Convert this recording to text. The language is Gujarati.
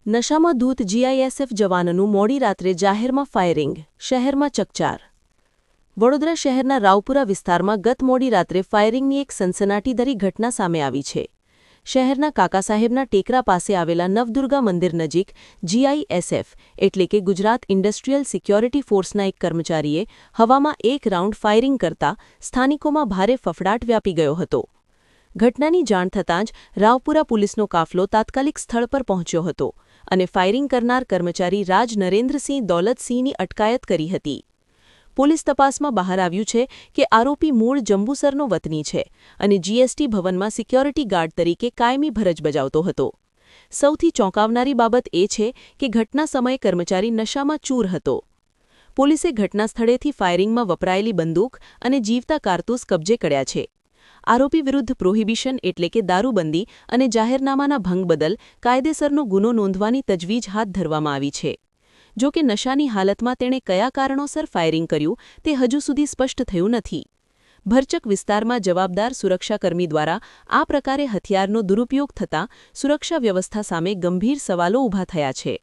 નશામાં ધૂત જીઆઈએસએફ જવાનનું મોડી રાત્રે જાહેરમાં ફાયરિંગ, શહેરમાં ચકચાર. વડોદરા શહેરના રાવપુરા વિસ્તારમાં ગત મોડી રાત્રે ફાયરિંગની એક સનસનાટીભરી ઘટના સામે આવી છે. શહેરના કાકાસાહેબના ટેકરા પાસે આવેલા નવદુર્ગા મંદિર નજીક જીઆઈએસએફ એટલે કે ગુજરાત ઇન્ડસ્ટ્રીયલ સિક્યોરિટી ફોર્સના એક કર્મચારીએ હવામાં એક રાઉન્ડ ફાયરિંગ કરતા સ્થાનિકોમાં ભારે ફફડાટ વ્યાપી ગયો હતો. ઘટનાની જાણ થતાં જ રાવપુરા પોલીસનો કાફલો તાત્કાલિક સ્થળ પર પહોંચ્યો હતો અને ફાયરિંગ કરનાર કર્મચારી રાજ નરેન્દ્રસિંહ દૌલતસિંહની અટકાયત કરી હતી. પોલીસ તપાસમાં બહાર આવ્યું છે કે આરોપી મૂળ જંબુસરનો વતની છે અને જીએસટી ભવનમાં સિક્યોરિટી ગાર્ડ તરીકે કાયમી ફરજ બજાવતો હતો. સૌથી ચોંકાવનારી બાબત એ છે કે ઘટના સમયે કર્મચારી નશામાં ચૂર હતો. પોલીસે ઘટના સ્થળેથી ફાયરિંગમાં વપરાયેલી બંદૂક અને જીવતા કારતૂસ કબજે કર્યા છે. આરોપી વિરુદ્ધ પ્રોહિબિશન એટલે કે દારૂબંધી અને જાહેરનામાના ભંગ બદલ કાયદેસરનો ગુનો નોંધવાની તજવીજ હાથ ધરવામાં આવી છે. જો કે નશાની હાલતમાં તેણે કયા કારણોસર ફાયરિંગ કર્યું તે હજુ સુધી સ્પષ્ટ થયું નથી. ભરચક વિસ્તારમાં જવાબદાર સુરક્ષાકર્મી દ્વારા આ પ્રકારે હથિયારનો દુરુપયોગ થતાં સુરક્ષા વ્યવસ્થા સામે ગંભીર સવાલો ઊભા થયા છે.